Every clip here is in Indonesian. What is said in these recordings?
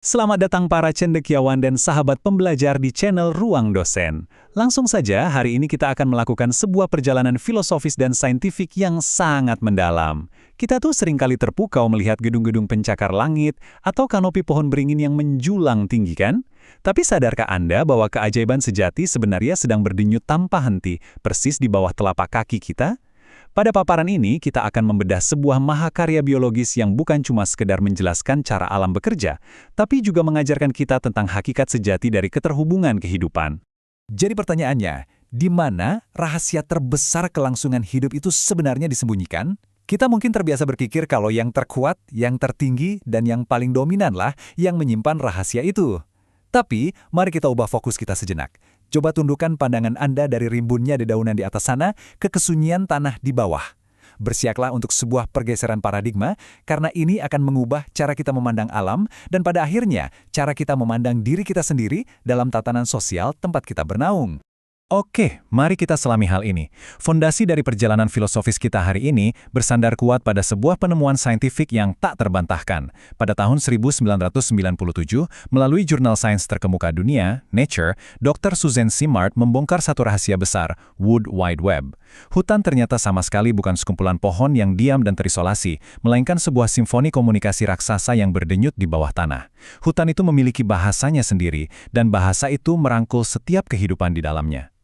Selamat datang para cendekiawan dan sahabat pembelajar di channel Ruang Dosen. Langsung saja, hari ini kita akan melakukan sebuah perjalanan filosofis dan saintifik yang sangat mendalam. Kita tuh seringkali terpukau melihat gedung-gedung pencakar langit atau kanopi pohon beringin yang menjulang tinggi kan? Tapi sadarkah Anda bahwa keajaiban sejati sebenarnya sedang berdenyut tanpa henti, persis di bawah telapak kaki kita? Pada paparan ini, kita akan membedah sebuah mahakarya biologis yang bukan cuma sekedar menjelaskan cara alam bekerja, tapi juga mengajarkan kita tentang hakikat sejati dari keterhubungan kehidupan. Jadi pertanyaannya, di mana rahasia terbesar kelangsungan hidup itu sebenarnya disembunyikan? Kita mungkin terbiasa berpikir kalau yang terkuat, yang tertinggi, dan yang paling dominan lah yang menyimpan rahasia itu. Tapi, mari kita ubah fokus kita sejenak. Coba tundukkan pandangan Anda dari rimbunnya dedaunan di atas sana ke kesunyian tanah di bawah. Bersiaplah untuk sebuah pergeseran paradigma, karena ini akan mengubah cara kita memandang alam dan pada akhirnya cara kita memandang diri kita sendiri dalam tatanan sosial tempat kita bernaung. Oke, mari kita selami hal ini. Fondasi dari perjalanan filosofis kita hari ini bersandar kuat pada sebuah penemuan saintifik yang tak terbantahkan. Pada tahun 1997, melalui jurnal sains terkemuka dunia, Nature, Dr. Susan Simard membongkar satu rahasia besar, Wood Wide Web. Hutan ternyata sama sekali bukan sekumpulan pohon yang diam dan terisolasi, melainkan sebuah simfoni komunikasi raksasa yang berdenyut di bawah tanah. Hutan itu memiliki bahasanya sendiri, dan bahasa itu merangkul setiap kehidupan di dalamnya.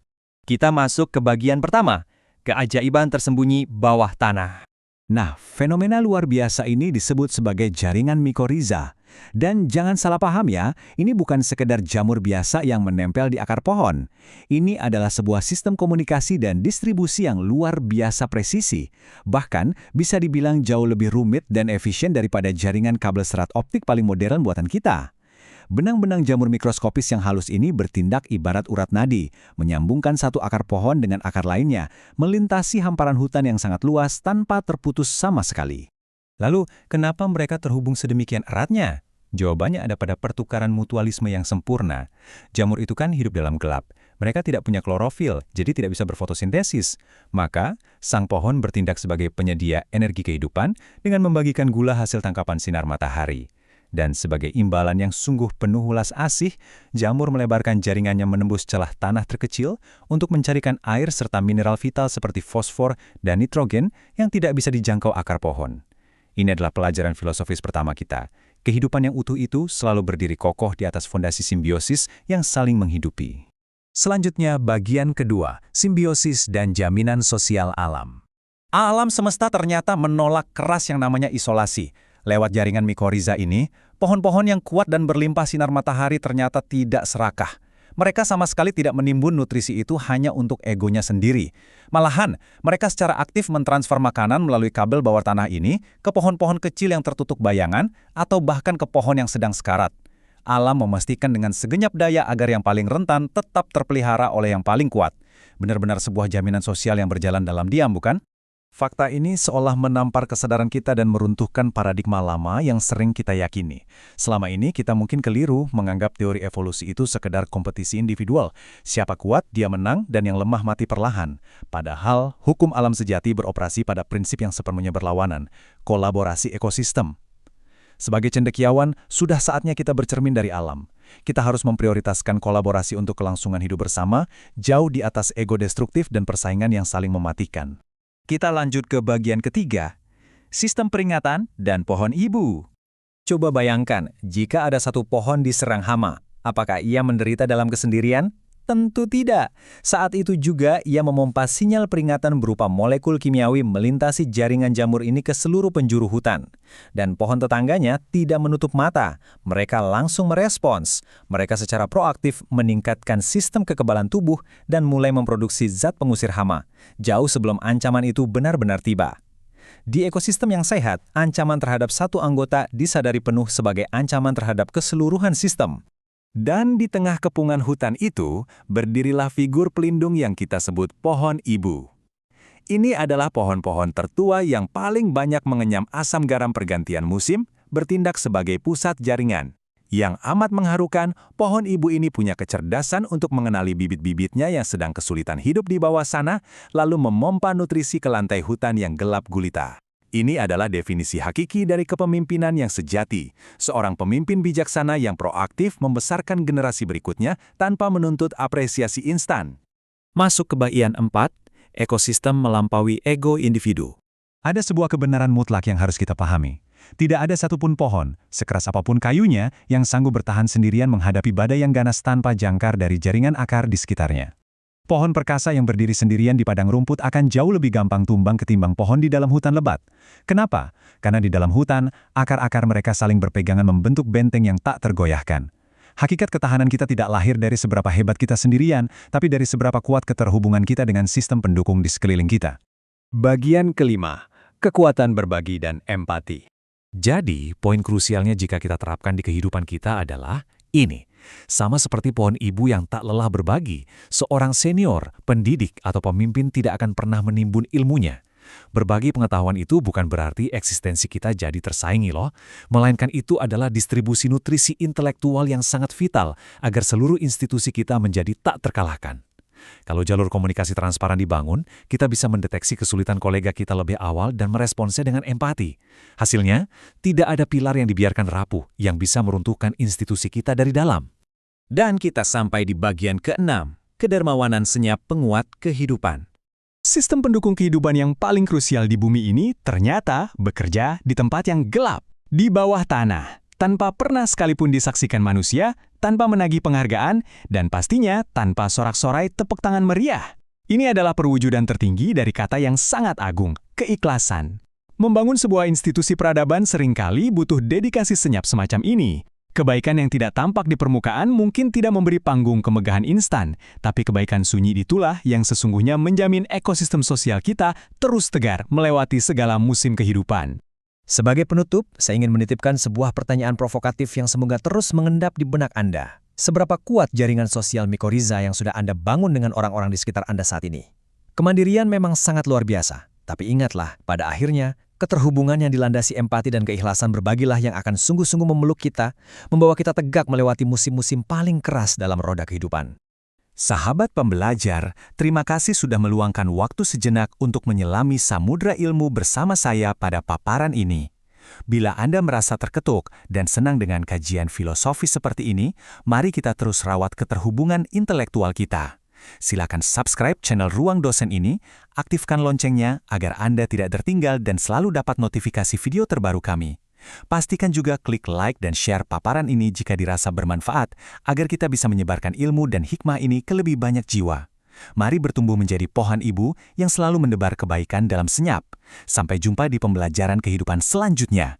Kita masuk ke bagian pertama, keajaiban tersembunyi bawah tanah. Nah, fenomena luar biasa ini disebut sebagai jaringan mikoriza. Dan jangan salah paham ya, ini bukan sekedar jamur biasa yang menempel di akar pohon. Ini adalah sebuah sistem komunikasi dan distribusi yang luar biasa presisi. Bahkan, bisa dibilang jauh lebih rumit dan efisien daripada jaringan kabel serat optik paling modern buatan kita. Benang-benang jamur mikroskopis yang halus ini bertindak ibarat urat nadi, menyambungkan satu akar pohon dengan akar lainnya, melintasi hamparan hutan yang sangat luas tanpa terputus sama sekali. Lalu, kenapa mereka terhubung sedemikian eratnya? Jawabannya ada pada pertukaran mutualisme yang sempurna. Jamur itu kan hidup dalam gelap. Mereka tidak punya klorofil, jadi tidak bisa berfotosintesis. Maka, sang pohon bertindak sebagai penyedia energi kehidupan dengan membagikan gula hasil tangkapan sinar matahari. Dan sebagai imbalan yang sungguh penuh ulas asih, jamur melebarkan jaringannya menembus celah tanah terkecil untuk mencarikan air serta mineral vital seperti fosfor dan nitrogen yang tidak bisa dijangkau akar pohon. Ini adalah pelajaran filosofis pertama kita. Kehidupan yang utuh itu selalu berdiri kokoh di atas fondasi simbiosis yang saling menghidupi. Selanjutnya, bagian kedua, simbiosis dan jaminan sosial alam. Alam semesta ternyata menolak keras yang namanya isolasi. Lewat jaringan mikoriza ini, pohon-pohon yang kuat dan berlimpah sinar matahari ternyata tidak serakah. Mereka sama sekali tidak menimbun nutrisi itu hanya untuk egonya sendiri. Malahan, mereka secara aktif mentransfer makanan melalui kabel bawah tanah ini ke pohon-pohon kecil yang tertutup bayangan atau bahkan ke pohon yang sedang sekarat. Alam memastikan dengan segenap daya agar yang paling rentan tetap terpelihara oleh yang paling kuat. Benar-benar sebuah jaminan sosial yang berjalan dalam diam, bukan? Fakta ini seolah menampar kesadaran kita dan meruntuhkan paradigma lama yang sering kita yakini. Selama ini kita mungkin keliru menganggap teori evolusi itu sekedar kompetisi individual. Siapa kuat, dia menang, dan yang lemah mati perlahan. Padahal, hukum alam sejati beroperasi pada prinsip yang sepenuhnya berlawanan, kolaborasi ekosistem. Sebagai cendekiawan, sudah saatnya kita bercermin dari alam. Kita harus memprioritaskan kolaborasi untuk kelangsungan hidup bersama, jauh di atas ego destruktif dan persaingan yang saling mematikan. Kita lanjut ke bagian ketiga, sistem peringatan dan pohon ibu. Coba bayangkan, jika ada satu pohon diserang hama, apakah ia menderita dalam kesendirian? Tentu tidak. Saat itu juga ia memompa sinyal peringatan berupa molekul kimiawi melintasi jaringan jamur ini ke seluruh penjuru hutan. Dan pohon tetangganya tidak menutup mata. Mereka langsung merespons. Mereka secara proaktif meningkatkan sistem kekebalan tubuh dan mulai memproduksi zat pengusir hama, jauh sebelum ancaman itu benar-benar tiba. Di ekosistem yang sehat, ancaman terhadap satu anggota disadari penuh sebagai ancaman terhadap keseluruhan sistem. Dan di tengah kepungan hutan itu, berdirilah figur pelindung yang kita sebut pohon ibu. Ini adalah pohon-pohon tertua yang paling banyak mengenyam asam garam pergantian musim, bertindak sebagai pusat jaringan. Yang amat mengharukan, pohon ibu ini punya kecerdasan untuk mengenali bibit-bibitnya yang sedang kesulitan hidup di bawah sana, lalu memompa nutrisi ke lantai hutan yang gelap gulita. Ini adalah definisi hakiki dari kepemimpinan yang sejati. Seorang pemimpin bijaksana yang proaktif membesarkan generasi berikutnya tanpa menuntut apresiasi instan. Masuk ke bagian 4, ekosistem melampaui ego individu. Ada sebuah kebenaran mutlak yang harus kita pahami. Tidak ada satupun pohon, sekeras apapun kayunya, yang sanggup bertahan sendirian menghadapi badai yang ganas tanpa jangkar dari jaringan akar di sekitarnya. Pohon perkasa yang berdiri sendirian di padang rumput akan jauh lebih gampang tumbang ketimbang pohon di dalam hutan lebat. Kenapa? Karena di dalam hutan, akar-akar mereka saling berpegangan membentuk benteng yang tak tergoyahkan. Hakikat ketahanan kita tidak lahir dari seberapa hebat kita sendirian, tapi dari seberapa kuat keterhubungan kita dengan sistem pendukung di sekeliling kita. Bagian kelima, kekuatan berbagi dan empati. Jadi, poin krusialnya jika kita terapkan di kehidupan kita adalah ini. Sama seperti pohon ibu yang tak lelah berbagi, seorang senior, pendidik, atau pemimpin tidak akan pernah menimbun ilmunya. Berbagi pengetahuan itu bukan berarti eksistensi kita jadi tersaingi loh, melainkan itu adalah distribusi nutrisi intelektual yang sangat vital agar seluruh institusi kita menjadi tak terkalahkan. Kalau jalur komunikasi transparan dibangun, kita bisa mendeteksi kesulitan kolega kita lebih awal dan meresponsnya dengan empati. Hasilnya, tidak ada pilar yang dibiarkan rapuh yang bisa meruntuhkan institusi kita dari dalam. Dan kita sampai di bagian ke-6, kedermawanan senyap penguat kehidupan. Sistem pendukung kehidupan yang paling krusial di bumi ini ternyata bekerja di tempat yang gelap, di bawah tanah, tanpa pernah sekalipun disaksikan manusia, tanpa menagih penghargaan, dan pastinya tanpa sorak-sorai tepuk tangan meriah. Ini adalah perwujudan tertinggi dari kata yang sangat agung, keikhlasan. Membangun sebuah institusi peradaban seringkali butuh dedikasi senyap semacam ini. Kebaikan yang tidak tampak di permukaan mungkin tidak memberi panggung kemegahan instan, tapi kebaikan sunyi itulah yang sesungguhnya menjamin ekosistem sosial kita terus tegar melewati segala musim kehidupan. Sebagai penutup, saya ingin menitipkan sebuah pertanyaan provokatif yang semoga terus mengendap di benak Anda. Seberapa kuat jaringan sosial Mycorrhiza yang sudah Anda bangun dengan orang-orang di sekitar Anda saat ini? Kemandirian memang sangat luar biasa, tapi ingatlah, pada akhirnya, keterhubungan yang dilandasi empati dan keikhlasan berbagilah yang akan sungguh-sungguh memeluk kita, membawa kita tegak melewati musim-musim paling keras dalam roda kehidupan. Sahabat pembelajar, terima kasih sudah meluangkan waktu sejenak untuk menyelami samudra ilmu bersama saya pada paparan ini. Bila Anda merasa terketuk dan senang dengan kajian filosofis seperti ini, mari kita terus rawat keterhubungan intelektual kita. Silakan subscribe channel Ruang Dosen ini, aktifkan loncengnya agar Anda tidak tertinggal dan selalu dapat notifikasi video terbaru kami. Pastikan juga klik like dan share paparan ini jika dirasa bermanfaat, agar kita bisa menyebarkan ilmu dan hikmah ini ke lebih banyak jiwa. Mari bertumbuh menjadi pohon ibu yang selalu mendebar kebaikan dalam senyap. Sampai jumpa di pembelajaran kehidupan selanjutnya.